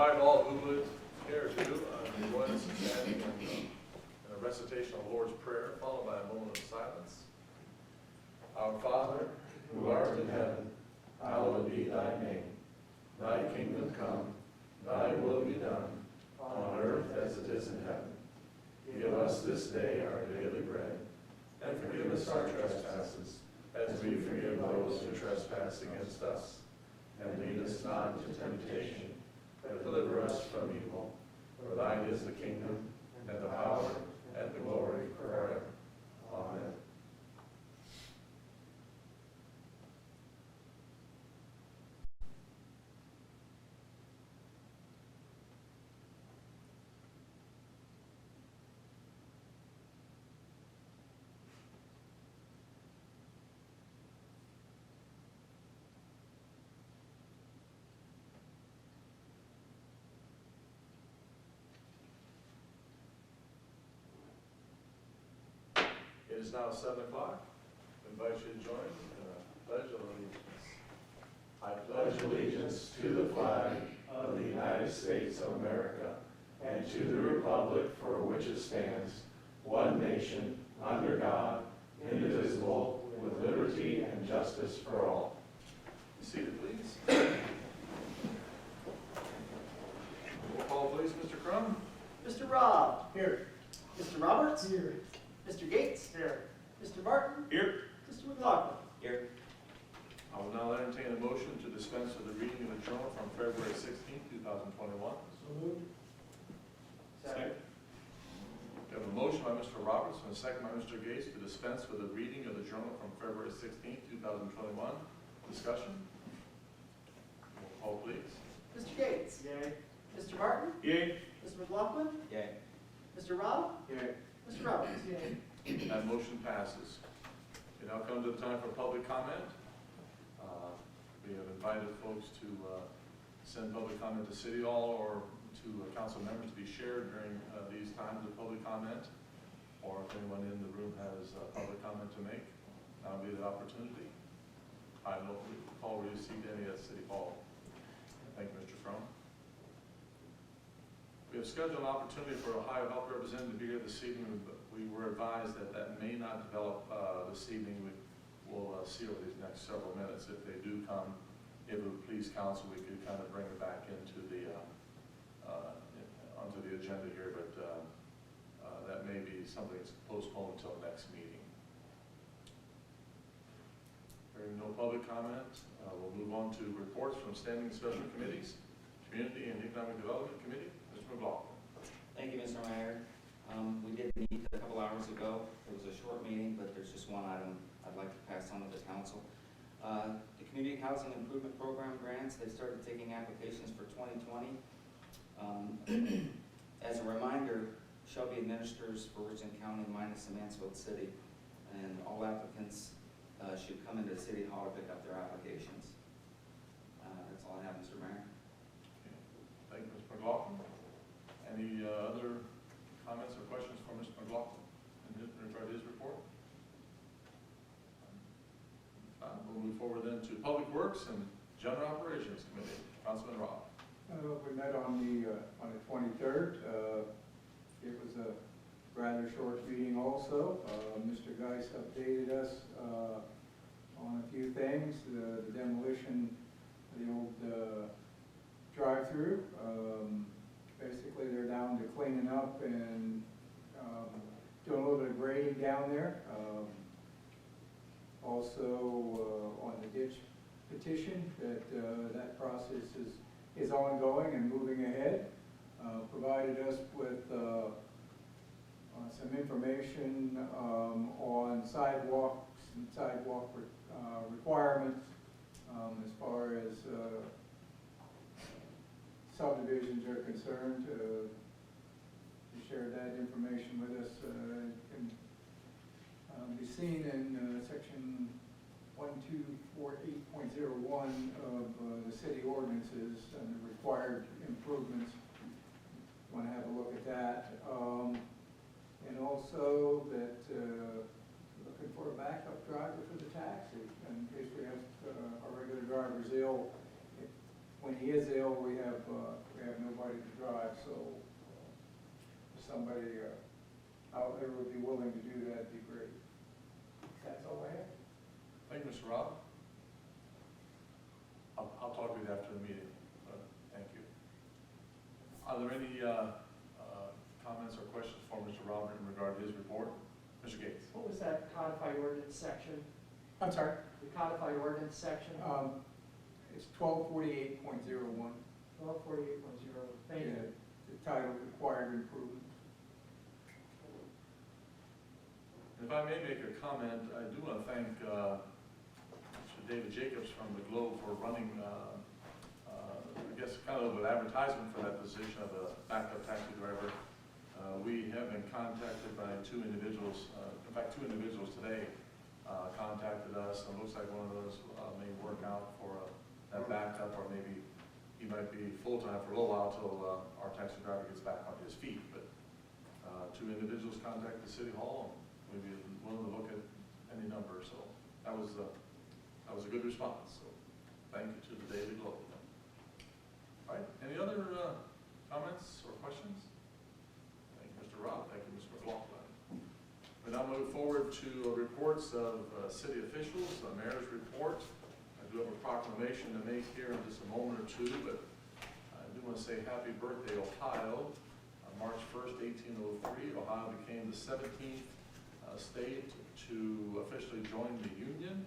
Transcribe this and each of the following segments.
invite all who would care to join us in standing in a recitation of the Lord's Prayer, followed by a moment of silence. Our Father, who art in heaven, hallowed be thy name. Thy kingdom come, thy will be done, on earth as it is in heaven. Give us this day our daily bread, and forgive us our trespasses, as we forgive those who trespass against us. And lead us not into temptation, but deliver us from evil. For thine is the kingdom, and the power, and the glory forever. Amen. It is now 7 o'clock. I invite you to join in a pledge of allegiance. I pledge allegiance to the flag of the United States of America and to the republic for which it stands, one nation, under God, indivisible, with liberty and justice for all. Be seated, please. Roll call, please, Mr. Crum. Mr. Robb. Here. Mr. Roberts. Here. Mr. Gates. Here. Mr. Martin. Here. Mr. McLaughlin. Here. I will now entertain a motion to dispense with the reading of the journal from February 16, 2021. So moved. Second. We have a motion by Mr. Roberts and a second by Mr. Gates to dispense with the reading of the journal from February 16, 2021. Discussion? Roll call, please. Mr. Gates. Yay. Mr. Martin. Yay. Mr. McLaughlin. Yay. Mr. Robb. Yay. Mr. Roberts. Yay. That motion passes. We now come to the time for public comment. We have invited folks to send public comment to City Hall or to council members to be shared during these times of public comment. Or if anyone in the room has public comment to make, that will be the opportunity. I don't recall we received any at City Hall. Thank you, Mr. Crum. We have scheduled an opportunity for a Ohio Health representative to be here this evening, but we were advised that that may not develop this evening. We'll see over these next several minutes. If they do come, if it would please council, we could kind of bring it back into the onto the agenda here, but that may be something that's postponed until the next meeting. Hearing no public comment, we'll move on to reports from standing special committees. Community and Economic Development Committee, Mr. McLaughlin. Thank you, Mr. Mayor. We did meet a couple hours ago. It was a short meeting, but there's just one item I'd like to pass on to the council. The Community Housing Improvement Program grants, they started taking applications for 2020. As a reminder, Shelby administers for Richland County minus the Mansfield City, and all applicants should come into City Hall to pick up their applications. That's all I have, Mr. Mayor. Okay. Thank you, Mr. McLaughlin. Any other comments or questions for Mr. McLaughlin in regard to his report? We'll move forward then to Public Works and General Operations Committee. Councilman Robb. We met on the 23rd. It was a rather short meeting also. Mr. Geis updated us on a few things. The demolition of the old drive-through. Basically, they're down to cleaning up and doing a little bit of grading down there. Also, on the ditch petition, that process is ongoing and moving ahead. Provided us with some information on sidewalks and sidewalk requirements as far as subdivisions are concerned. He shared that information with us. It can be seen in section 1248.01 of the city ordinances and the required improvements. You want to have a look at that. And also that looking for a backup driver for the taxi in case we have our regular drivers ill. when he is ill, we have nobody to drive, so if somebody out there would be willing to do that, it'd be great. That's all I have. Thank you, Mr. Rob. I'll talk with you after the meeting. Thank you. Are there any comments or questions for Mr. Robert in regard to his report? Mr. Gates? What was that codified ordinance section? I'm sorry? The codified ordinance section? It's 1248.01. 1248.0. Thank you. The title, Required Improvement. If I may make a comment, I do want to thank Mr. David Jacobs from the Globe for running, I guess, kind of an advertisement for that position of a backup taxi driver. We have been contacted by two individuals, in fact, two individuals today contacted us, and it looks like one of those may work out for that backup, or maybe he might be full-time for a little while till our taxi driver gets back on his feet. But two individuals contacted the City Hall, and we'd be willing to look at any number, so that was a good response. So thank you to the Daily Globe. All right, any other comments or questions? Thank you, Mr. Rob. Thank you, Mr. McLaughlin. We now move forward to reports of city officials, the mayor's report. I do have a proclamation to make here in just a moment or two, but I do want to say happy birthday, Ohio. On March 1st, 1803, Ohio became the 17th state to officially join the Union.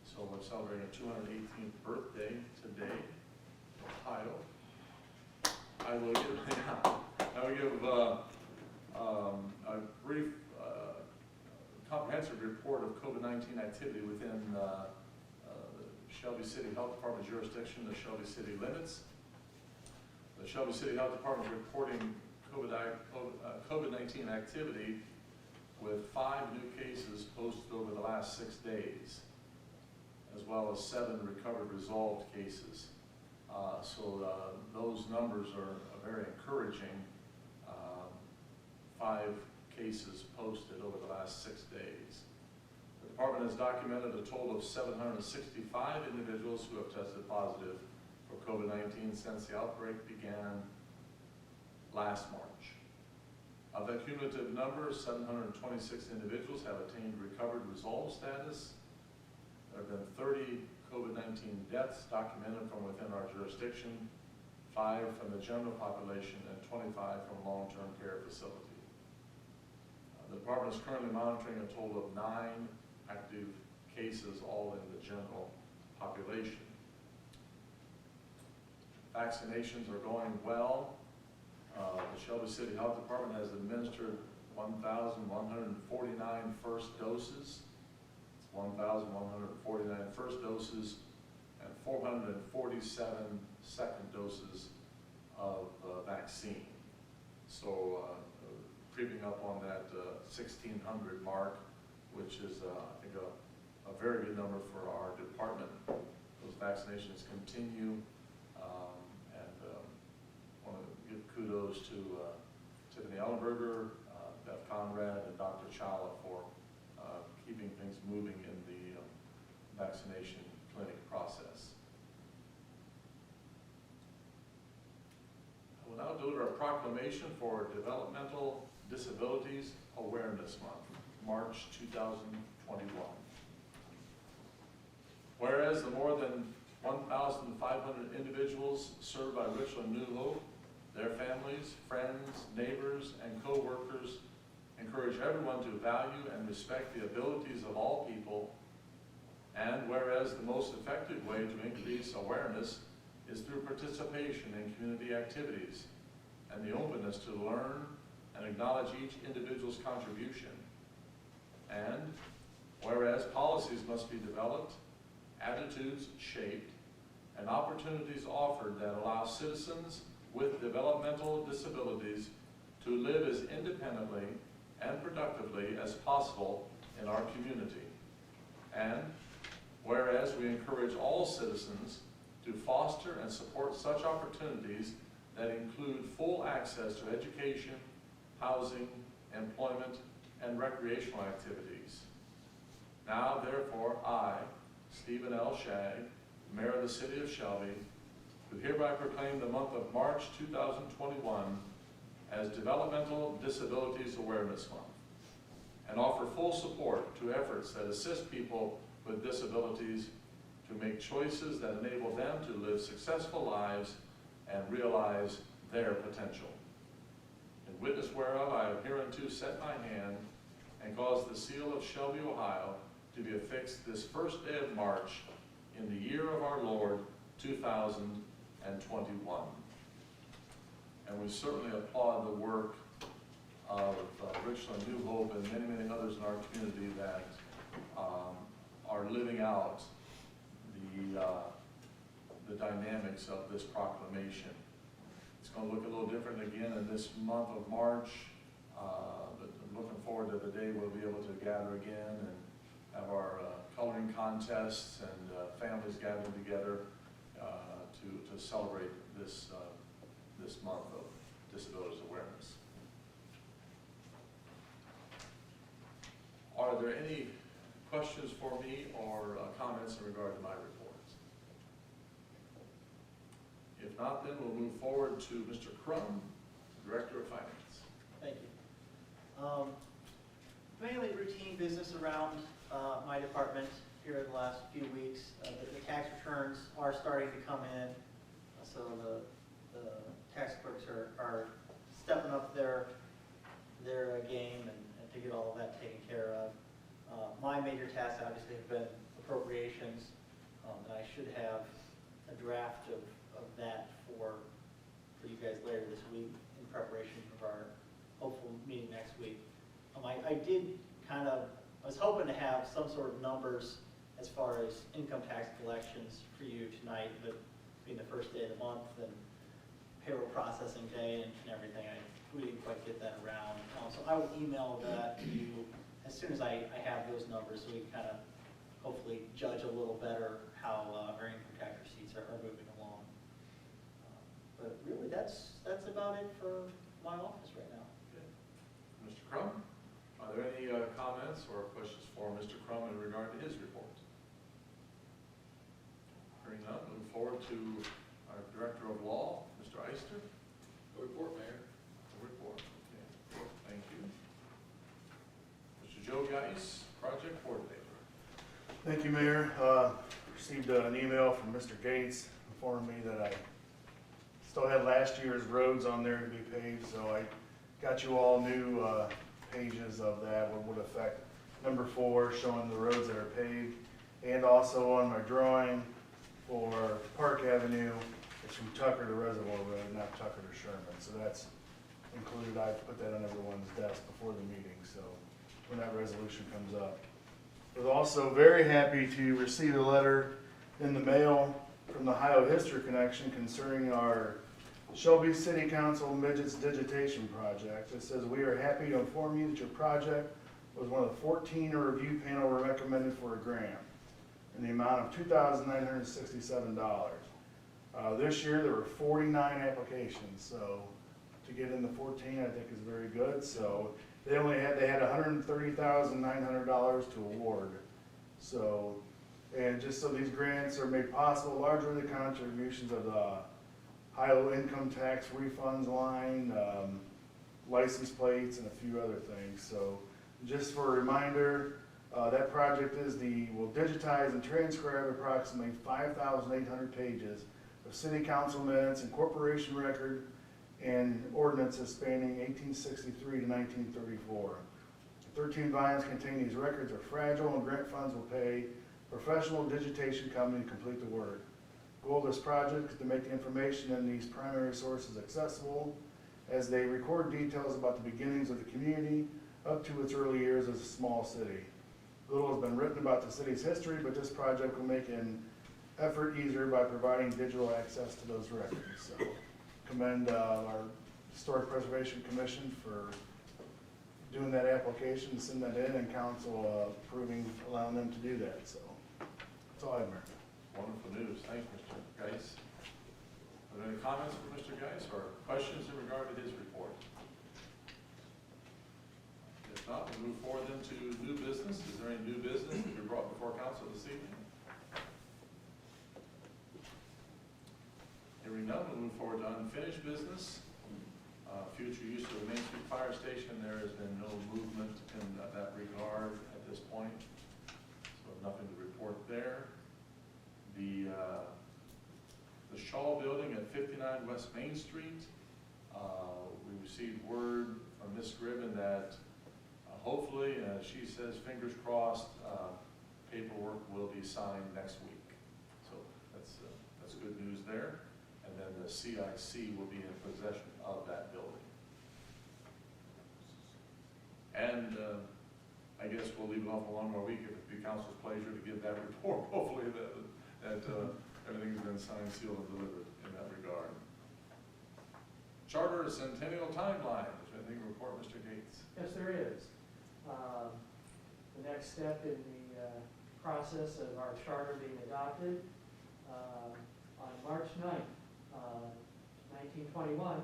So we're celebrating a 218th birthday today, Ohio. I will give a brief, comprehensive report of COVID-19 activity within the Shelby City Health Department jurisdiction, the Shelby City limits. The Shelby City Health Department is reporting COVID-19 activity with 5 new cases posted over the last 6 days, as well as 7 recovered resolved cases. So those numbers are very encouraging. 5 cases posted over the last 6 days. The department has documented a total of 765 individuals who have tested positive for COVID-19 since the outbreak began last March. Of that cumulative number, 726 individuals have attained recovered resolved status. There have been 30 COVID-19 deaths documented from within our jurisdiction, 5 from the general population, and 25 from long-term care facility. The department is currently monitoring a total of 9 active cases, all in the general population. Vaccinations are going well. The Shelby City Health Department has administered 1,149 first doses. 1,149 first doses and 447 second doses of vaccine. So creeping up on that 1,600 mark, which is, I think, a very good number for our department. Those vaccinations continue, and want to give kudos to Tiffany Ellenberger, Beth Conrad, and Dr. Chawla for keeping things moving in the vaccination clinic process. I will now deliver a proclamation for Developmental Disabilities Awareness Month, March 2021. Whereas the more than 1,500 individuals served by Richland New Hope, their families, friends, neighbors, and co-workers encourage everyone to value and respect the abilities of all people, and whereas the most effective way to increase awareness is through participation in community activities and the openness to learn and acknowledge each individual's contribution, and whereas policies must be developed, attitudes shaped, and opportunities offered that allow citizens with developmental disabilities to live as independently and productively as possible in our community. And whereas we encourage all citizens to foster and support such opportunities that include full access to education, housing, employment, and recreational activities. Now, therefore, I, Stephen L. Shagg, Mayor of the City of Shelby, do hereby proclaim the month of March 2021 as Developmental Disabilities Awareness Month, and offer full support to efforts that assist people with disabilities to make choices that enable them to live successful lives and realize their potential. In witness whereof I have hereunto set my hand and caused the seal of Shelby, Ohio, to be affixed this first day of March in the year of our Lord, 2021. And we certainly applaud the work of Richland, New Hope, and many, many others in our community that are living out the dynamics of this proclamation. It's going to look a little different again in this month of March, but I'm looking forward to the day we'll be able to gather again and have our coloring contests and families gathering together to celebrate this month of disabilities awareness. Are there any questions for me or comments in regard to my reports? If not, then we'll move forward to Mr. Crum, Director of Finance. Thank you. Mainly routine business around my department here in the last few weeks. The tax returns are starting to come in, so the tax clerks are stepping up their game and to get all of that taken care of. My major tasks obviously have been appropriations, and I should have a draft of that for you guys later this week in preparation of our hopeful meeting next week. I was hoping to have some sort of numbers as far as income tax collections for you tonight, but being the first day of the month and payroll processing day and everything, we didn't quite get that around. So I will email that to you as soon as I have those numbers, so we can kind of hopefully judge a little better how our income tax receipts are moving along. But really, that's about it for my office right now. Okay. Mr. Crum, are there any comments or questions for Mr. Crum in regard to his report? Hearing none, move forward to our Director of Law, Mr. Eister. No report, Mayor. No report. Okay. Thank you. Mr. Joe Geis, Project Coordinator. Thank you, Mayor. Received an email from Mr. Gates informing me that I still had last year's roads on there to be paved, so I got you all new pages of that, what would affect number 4, showing the roads that are paved, and also on my drawing for Park Avenue, it's from Tucker to Reservoir Road, not Tucker to Sherman, so that's included. I put that on everyone's desk before the meeting, so when that resolution comes up. I was also very happy to receive a letter in the mail from the Ohio History Connection concerning our Shelby City Council Midgets Digitation Project. It says, we are happy to inform you that your project was one of the 14 a review panel were recommended for a grant in the amount of $2,967. This year there were 49 applications, so to get in the 14 I think is very good. So they had $130,900 to award. So, and just so these grants are made possible largely the contributions of the Ohio income tax refunds line, license plates, and a few other things. So just for a reminder, that project will digitize and transcribe approximately 5,800 pages of city council minutes and corporation record and ordinances spanning 1863 to 1934. 13 volumes containing these records are fragile, and grant funds will pay a professional digitation company to complete the work. The goal of this project is to make the information in these primary sources accessible as they record details about the beginnings of the community up to its early years as a small city. Little has been written about the city's history, but this project will make an effort easier by providing digital access to those records. So commend our Historic Preservation Commission for doing that application, send that in, and council allowing them to do that. So that's all I have, Mayor. Wonderful news. Thanks, Mr. Geis. Are there any comments from Mr. Geis or questions in regard to his report? If not, we move forward then to new business. Is there any new business to be brought before council this evening? none, we'll move forward to unfinished business. Future use of the Main Street Fire Station, there has been no movement in that regard at this point, so nothing to report there. The Shaw Building at 59 West Main Street, we received word from Ms. Scriven that hopefully, she says, fingers crossed, paperwork will be signed next week. So that's good news there. And then the CIC will be in possession of that building. And I guess we'll leave it off for one more week if it be council's pleasure to give that report. Hopefully that everything's been signed, sealed, and delivered in that regard. Charter Centennial Timeline, which I think will report Mr. Gates. Yes, there is. The next step in the process of our charter being adopted, on March 9th, 1921,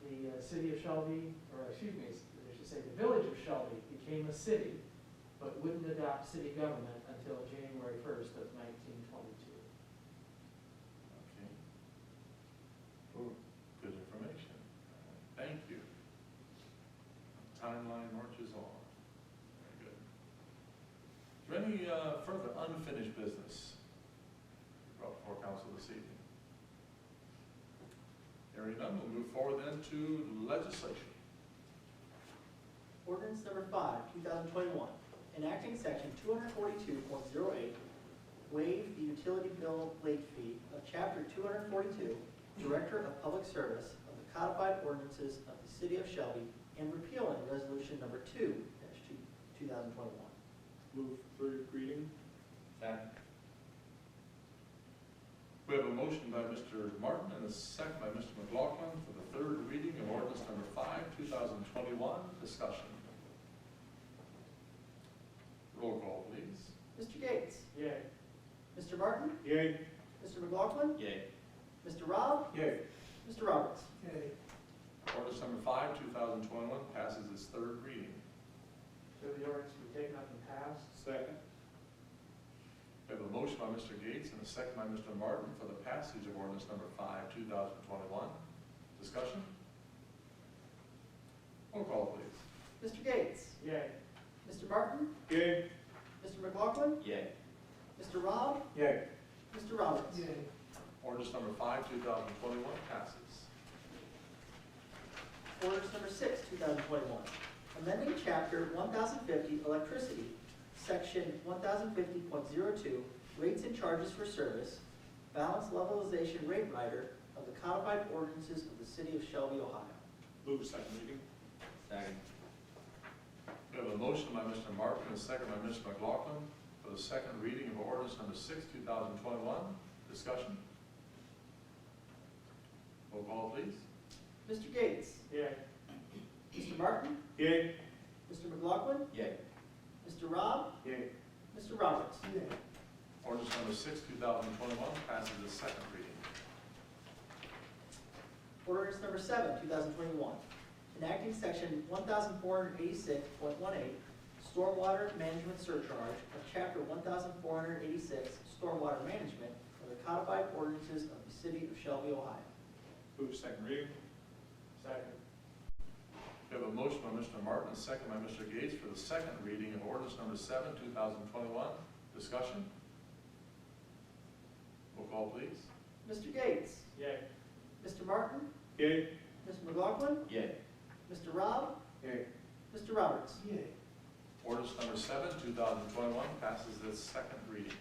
the city of Shelby, or excuse me, I should say the village of Shelby became a city, but wouldn't adopt city government until January 1st of 1922. Okay. Good information. Thank you. Timeline marches on. Very good. Is there any further unfinished business brought before council this evening? Hearing none, we'll move forward then to legislation. Ordinance number 5, 2021, enacting section 242.08, waive the utility bill late fee of chapter 242, Director of Public Service of the codified ordinances of the city of Shelby, and repealing resolution number 2-2021. Move third reading. Second. We have a motion by Mr. Martin and a second by Mr. McLaughlin for the third reading of ordinance number 5, 2021. Discussion. Roll call, please. Mr. Gates? Yay. Mr. Martin? Yay. Mr. McLaughlin? Yay. Mr. Rob? Yay. Mr. Roberts? Yay. Ordinance number 5, 2021 passes its third reading. So the ordinance be taken up and passed. Second. We have a motion by Mr. Gates and a second by Mr. Martin for the passage of ordinance number 5, 2021. Discussion? Roll call, please. Mr. Gates? Yay. Mr. Martin? Yay. Mr. McLaughlin? Yay. Mr. Rob? Yay. Mr. Roberts? Ordinance number 5, 2021 passes. Ordinance number 6, 2021, amending chapter 1050 electricity, section 1050.02, rates and charges for service, balance levelization rate rider of the codified ordinances of the city of Shelby, Ohio. Move second reading. Second. We have a motion by Mr. Martin and a second by Mr. McLaughlin for the second reading of ordinance number 6, 2021. Discussion? Roll call, please. Mr. Gates? Yay. Mr. Martin? Yay. Mr. McLaughlin? Yay. Mr. Rob? Yay. Mr. Roberts? Ordinance number 6, 2021 passes its second reading. Ordinance number 7, 2021, enacting section 1486.18, stormwater management surcharge of chapter 1486, stormwater management of the codified ordinances of the city of Shelby, Ohio. Move second reading. Second. We have a motion by Mr. Martin and a second by Mr. Gates for the second reading of ordinance number 7, 2021. Discussion? Roll call, please. Mr. Gates? Yay. Mr. Martin? Yay. Mr. McLaughlin? Yay. Mr. Rob? Yay. Mr. Roberts? Yay. Ordinance number 7, 2021 passes its second reading.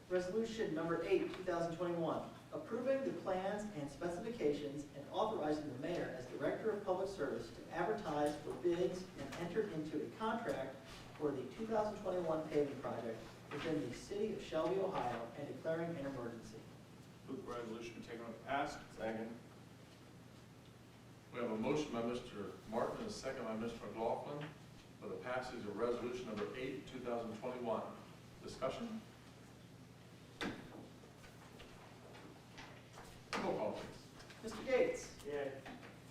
Resolution number 8, 2021, approving the plans and specifications and authorizing the mayor as Director of Public Service to advertise for bids and enter into a contract for the 2021 paving project within the city of Shelby, Ohio, and declaring an emergency. Move resolution taken up and passed. Second. We have a motion by Mr. Martin and a second by Mr. McLaughlin for the passage of resolution number 8, 2021. Discussion? Roll call, please. Mr. Gates? Yay.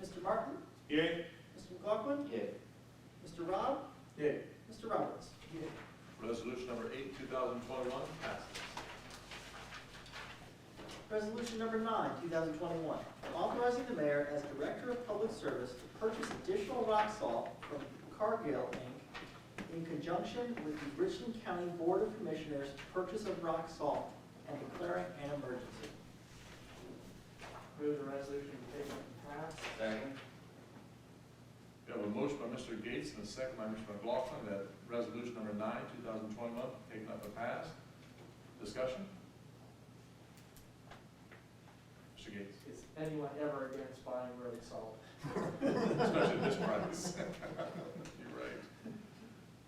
Mr. Martin? Yay. Mr. McLaughlin? Yay. Mr. Rob? Yay. Mr. Roberts? Resolution number 8, 2021 passes. Resolution number 9, 2021, authorizing the mayor as Director of Public Service to purchase additional rock salt from Cargill, Inc. in conjunction with the Richland County Board of Commissioners' purchase of rock salt and declaring an emergency. Move the resolution be taken up and passed. Second. We have a motion by Mr. Gates and a second by Mr. McLaughlin that resolution number 9, 2021, taken up and passed. Discussion? Mr. Gates, Is anyone ever against buying road salt? especially at this price. You're right.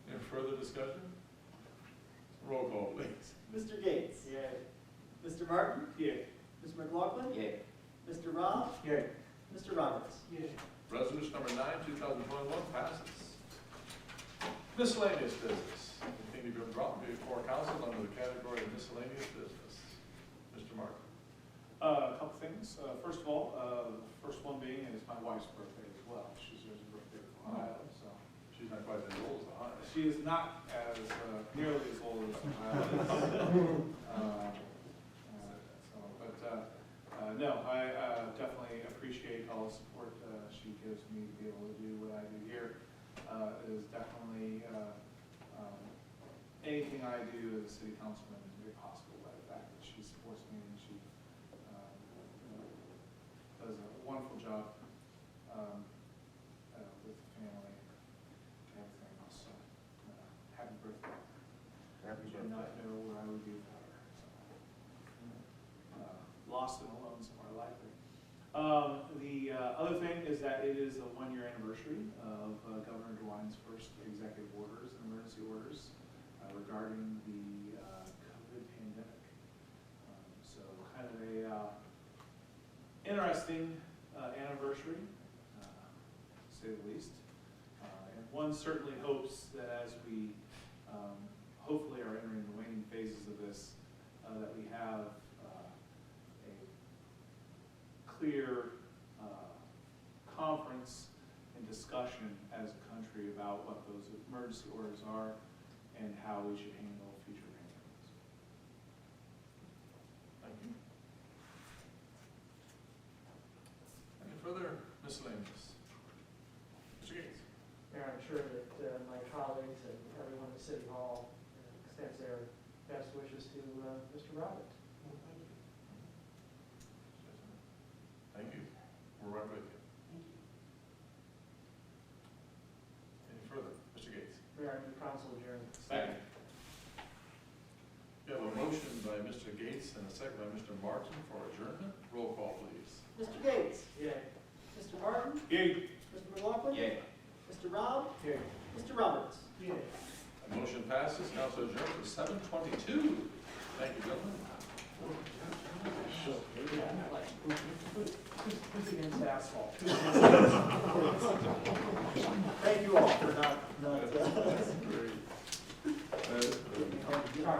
Any further discussion? Roll call, please. Mr. Gates. Yay. Mr. Martin. Yay. Mr. McLaughlin. Yay. Mr. Rob. Yay. Mr. Roberts. Yay. Resolution number 9, 2021 passes. Miscellaneous business. Continue to be brought before council under the category of miscellaneous business. Mr. Martin. A couple things. First of all, the first one being is my wife's birthday as well. She's her birthday from Ohio, so. She's not quite as old as the high. She is not as, nearly as old as Ohio is. No, I definitely appreciate all the support she gives me to be able to do what I do here. It is definitely, anything I do as a city councilman is made possible by the fact that she supports me and she does a wonderful job with the family and everything else. So, happy birthday. Happy I do not know where I would be without her. So, lost and alone somewhere likely. The other thing is that it is a 1-year anniversary of Governor DeWine's first executive orders and emergency orders regarding the COVID pandemic. So kind of a interesting anniversary, to say the least. And one certainly hopes that as we hopefully are entering the waning phases of this, that we have a clear conference and discussion as a country about what those emergency orders are and how we should handle future pandemics. Thank you. Any further miscellaneous? Mr. Gates. Mayor, I'm sure that my colleagues and everyone in City Hall extends their best wishes to Mr. Robert. Thank you. We're right with you. Any further? Mr. Gates. Mayor, I move council adjourned. Second. We have a motion by Mr. Gates and a second by Mr. Martin for adjournment. Roll call, please. Mr. Gates. Yay. Mr. Martin. Yay. Mr. McLaughlin. Yay. Mr. Rob. Yay. Mr. Roberts. Yay. The motion passes. Council adjourned at 7:22. Thank you, gentlemen. Who's against asphalt? Thank you all for not